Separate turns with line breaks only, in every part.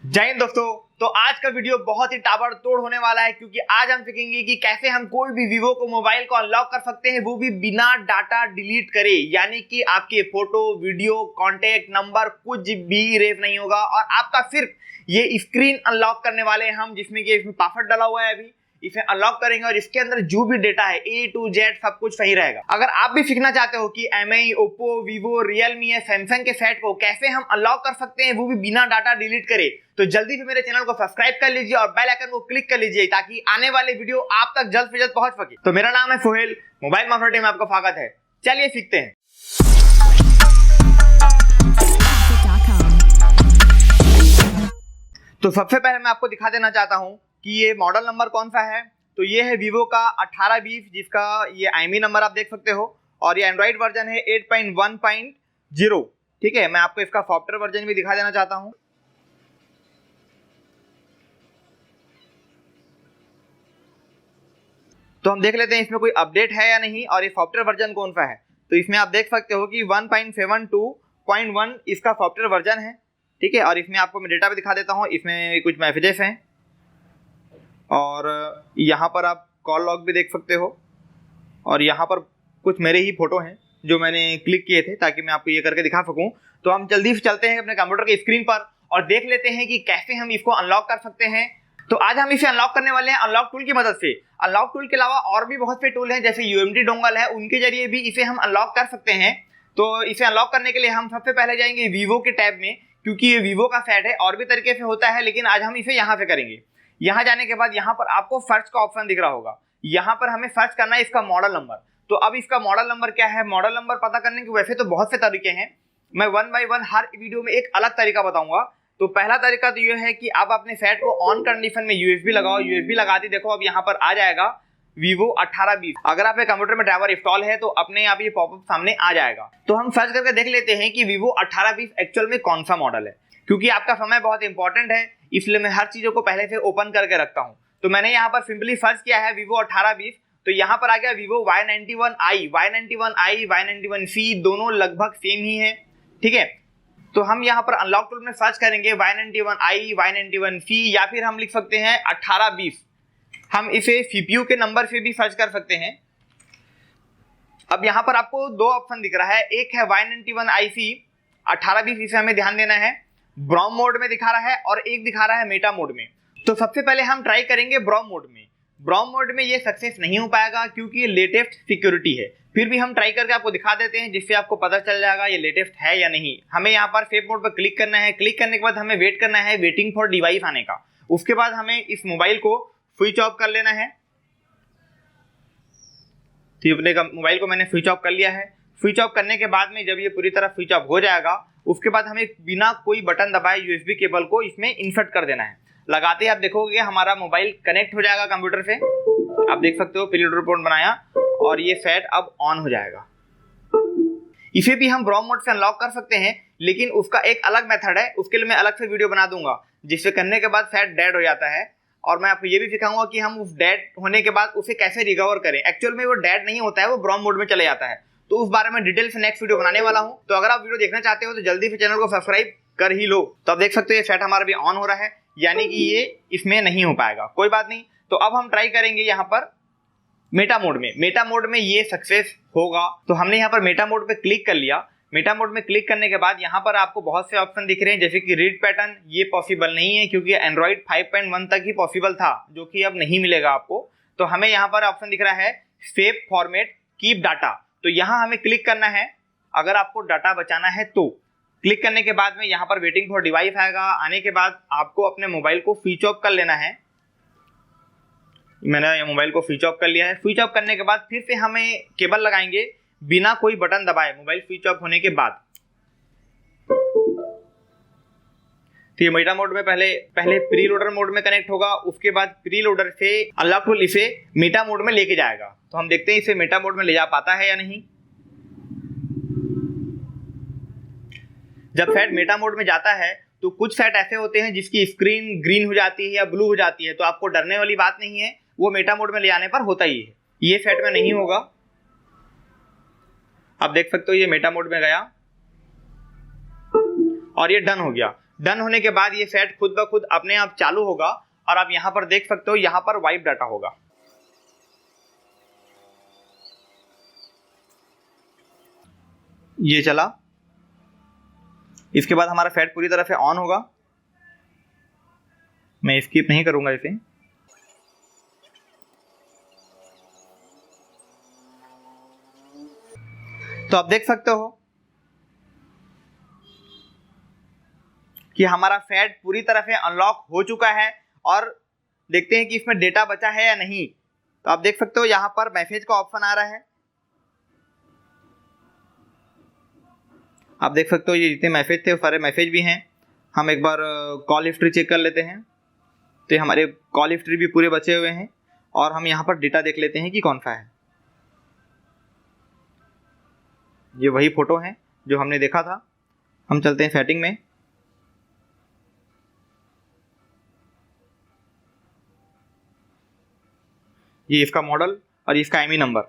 जय हिंद दोस्तों। तो आज का वीडियो बहुत ही ताबड़तोड़ होने वाला है क्योंकि आज हम सीखेंगे कि कैसे हम कोई भी वीवो को मोबाइल को अनलॉक कर सकते हैं, वो भी बिना डाटा डिलीट करे। यानी कि आपके फोटो, वीडियो, कॉन्टेक्ट नंबर कुछ भी इरेज नहीं होगा और आपका सिर्फ ये स्क्रीन अनलॉक करने वाले हैं हम, जिसमें कि इसमें पासवर्ड डाला हुआ है। अभी इसे अनलॉक करेंगे और इसके अंदर जो भी डेटा है A to Z सब कुछ सही रहेगा। अगर आप भी सीखना चाहते हो कि MI, ओप्पो, वीवो, रियलमी या सैमसंग के सेट को कैसे हम अनलॉक कर सकते हैं वो भी बिना डाटा डिलीट करे, तो जल्दी से मेरे चैनल को सब्सक्राइब कर लीजिए और बेल आइकन को क्लिक कर लीजिए ताकि आने वाले वीडियो आप तक जल्द से जल्द पहुंच सके। तो मेरा नाम है सोहेल, मोबाइल माफिया में आपका स्वागत है। चलिए सीखते हैं। तो सबसे पहले मैं आपको दिखा देना चाहता हूं कि ये मॉडल नंबर कौन सा है। तो ये है वीवो का 1820, जिसका ये IMEI नंबर आप देख सकते हो, और ये एंड्रॉइड वर्जन है 8.1.0। ठीक है, मैं आपको इसका सॉफ्टवेयर वर्जन भी दिखा देना चाहता हूं। तो हम देख लेते हैं इसमें कोई अपडेट है या नहीं और ये सॉफ्टवेयर वर्जन कौन सा है। तो इसमें आप देख सकते हो कि 1.72.1 इसका सॉफ्टवेयर वर्जन है। ठीक है, और इसमें आपको मैं डेटा भी दिखा देता हूँ। इसमें कुछ मैसेजेस हैं और यहाँ पर आप कॉल लॉग भी देख सकते हो, और यहाँ पर कुछ मेरे ही फोटो हैं जो मैंने क्लिक किए थे ताकि मैं आपको ये करके दिखा सकूं। तो हम जल्दी से चलते हैं अपने कंप्यूटर की स्क्रीन पर और देख लेते हैं कि कैसे हम इसको अनलॉक कर सकते हैं। तो आज हम इसे अनलॉक करने वाले हैं अनलॉक टूल की मदद से। अनलॉक टूल के अलावा और भी बहुत से टूल हैं, जैसे UMD डोंगल है, उनके जरिए भी इसे हम अनलॉक कर सकते हैं। तो इसे अनलॉक करने के लिए हम सबसे पहले जाएंगे वीवो के टैब में, क्योंकि ये वीवो का सेट है। और भी तरीके से होता है लेकिन आज हम इसे यहाँ से करेंगे। यहाँ जाने के बाद यहाँ पर आपको सर्च का ऑप्शन दिख रहा होगा। यहाँ पर हमें सर्च करना है इसका मॉडल नंबर। तो अब इसका मॉडल नंबर क्या है, मॉडल नंबर पता करने के वैसे तो बहुत से तरीके हैं, मैं 1 by 1 हर वीडियो में एक अलग तरीका बताऊंगा। तो पहला तरीका तो ये है कि आप अपने सेट को ऑन कंडीशन में USB लगाओ। USB लगा दी, देखो अब यहाँ पर आ जाएगा Vivo 1820। अगर आपके कंप्यूटर में ड्राइवर इंस्टॉल है तो अपने आप ये पॉपअप सामने आ जाएगा। तो हम सर्च करके देख लेते हैं कि Vivo 1820 एक्चुअल में कौन सा मॉडल है, क्योंकि आपका समय बहुत इंपॉर्टेंट है, इसलिए मैं हर चीजों को पहले से ओपन करके रखता हूं। तो मैंने यहाँ पर सिंपली सर्च किया है Vivo 1820। तो यहाँ पर आ गया Vivo Y91i, Y91i, Y91C, दोनों लगभग सेम ही है। ठीक है, तो हम यहाँ पर अनलॉक टूल में सर्च करेंगे Y91i, Y91C, या फिर हम लिख सकते हैं 1820। हम इसे CPU के नंबर से भी सर्च कर सकते हैं। अब यहाँ पर आपको दो ऑप्शन दिख रहा है, एक है Y91IC 1820, इसे हमें ध्यान देना है, ब्राउन मोड में दिखा रहा है, और एक दिखा रहा है मेटा मोड में। तो सबसे पहले हम ट्राई करेंगे ब्राउन मोड में। ब्राउन मोड में ये सक्सेस नहीं हो पाएगा क्योंकि ये लेटेस्ट सिक्योरिटी है। फिर भी हम ट्राई करके आपको दिखा देते हैं, जिससे आपको पता चल जाएगा ये लेटेस्ट है या नहीं। हमें यहाँ पर सेव मोड पर क्लिक करना है। क्लिक करने के बाद हमें वेट करना है वेटिंग फॉर डिवाइस आने का। उसके बाद हमें इस मोबाइल को स्विच ऑफ कर लेना है। तो अपने मोबाइल को मैंने स्विच ऑफ कर लिया है। स्विच ऑफ करने के बाद में जब ये पूरी तरह स्विच ऑफ हो जाएगा, उसके बाद हमें बिना कोई बटन दबाए USB केबल को इसमें इंसर्ट कर देना है। लगाते ही आप देखोगे हमारा मोबाइल कनेक्ट हो जाएगा कंप्यूटर से। आप देख सकते हो प्रीलोड रिपोर्ट बनाया और ये सेट अब ऑन हो जाएगा। इसे भी हम ब्राउन मोड से अनलॉक कर सकते हैं, लेकिन उसका एक अलग मेथड है, उसके लिए मैं अलग से वीडियो बना दूंगा, जिससे करने के बाद सेट डेड हो जाता है। और मैं आपको ये भी सिखाऊंगा कि हम उस डेड होने के बाद उसे कैसे रिकवर करें। एक्चुअल में वो डेड नहीं होता है, वो ब्राउन मोड में चले जाता है। तो उस बारे में डिटेल से नेक्स्ट वीडियो बनाने वाला हूं। तो अगर आप वीडियो देखना चाहते हो तो जल्दी से चैनल को सब्सक्राइब कर ही लो। तो आप देख सकते हो ये सेट हमारा भी ऑन हो रहा है, यानी कि ये इसमें नहीं हो पाएगा, कोई बात नहीं। तो अब हम ट्राई करेंगे यहाँ पर मेटा मोड में। मेटा मोड में ये सक्सेस होगा। तो हमने यहाँ पर मेटा मोड पे क्लिक कर लिया। मेटा मोड में क्लिक करने के बाद यहाँ पर आपको बहुत से ऑप्शन दिख रहे हैं, जैसे कि रीड पैटर्न, ये पॉसिबल नहीं है क्योंकि एंड्रॉइड 5.1 तक ही पॉसिबल था, जो कि अब नहीं मिलेगा आपको। तो हमें यहाँ पर ऑप्शन दिख रहा है सेव फॉर्मेट कीप डाटा। तो यहाँ हमें क्लिक करना है अगर आपको डाटा बचाना है तो। क्लिक करने के बाद में यहाँ पर वेटिंग फॉर डिवाइस आएगा। आने के बाद आपको अपने मोबाइल को स्विच ऑफ कर लेना है। मैंने ये मोबाइल को स्विच ऑफ कर लिया है। स्विच ऑफ करने के बाद फिर से हमें केबल लगाएंगे बिना कोई बटन दबाए मोबाइल स्विच ऑफ होने के बाद। तो ये मेटा मोड में पहले प्री लोडर मोड में कनेक्ट होगा, उसके बाद प्री लोडर से अनलॉक टूल इसे मेटा मोड में लेके जाएगा। तो हम देखते हैं इसे मेटा मोड में ले जा पाता है या नहीं। जब सेट मेटा मोड में जाता है तो कुछ सेट ऐसे होते हैं जिसकी स्क्रीन ग्रीन हो जाती है या ब्लू हो जाती है, तो आपको डरने वाली बात नहीं है, वो मेटा मोड में ले जाने पर होता ही है। ये सेट में नहीं होगा। आप देख सकते हो ये मेटा मोड में गया और ये डन हो गया। डन होने के बाद ये फैट खुद ब खुद अपने आप चालू होगा और आप यहाँ पर देख सकते हो, यहाँ पर वाइप डाटा होगा। ये चला, इसके बाद हमारा फैट पूरी तरह से ऑन होगा। मैं स्किप नहीं करूंगा इसे। तो आप देख सकते हो कि हमारा फैट पूरी तरह से अनलॉक हो चुका है और देखते हैं कि इसमें डेटा बचा है या नहीं। तो आप देख सकते हो यहाँ पर मैसेज का ऑप्शन आ रहा है। आप देख सकते हो ये जितने मैसेज थे वो सारे मैसेज भी हैं। हम एक बार कॉल हिस्ट्री चेक कर लेते हैं। तो हमारे कॉल हिस्ट्री भी पूरे बचे हुए हैं और हम यहाँ पर डेटा देख लेते हैं कि कौन सा है। ये वही फोटो है जो हमने देखा था। हम चलते हैं सेटिंग में। ये इसका मॉडल और इसका एमई नंबर।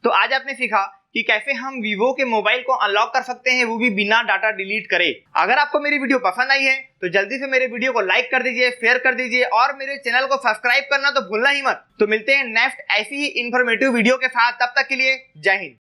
तो आज आपने सीखा कि कैसे हम वीवो के मोबाइल को अनलॉक कर सकते हैं, वो भी बिना डाटा डिलीट करे। अगर आपको मेरी वीडियो पसंद आई है तो जल्दी से मेरे वीडियो को लाइक कर दीजिए, शेयर कर दीजिए और मेरे चैनल को सब्सक्राइब करना तो भूलना ही मत। तो मिलते हैं नेक्स्ट ऐसी ही इंफॉर्मेटिव वीडियो के साथ। तब तक के लिए जय हिंद।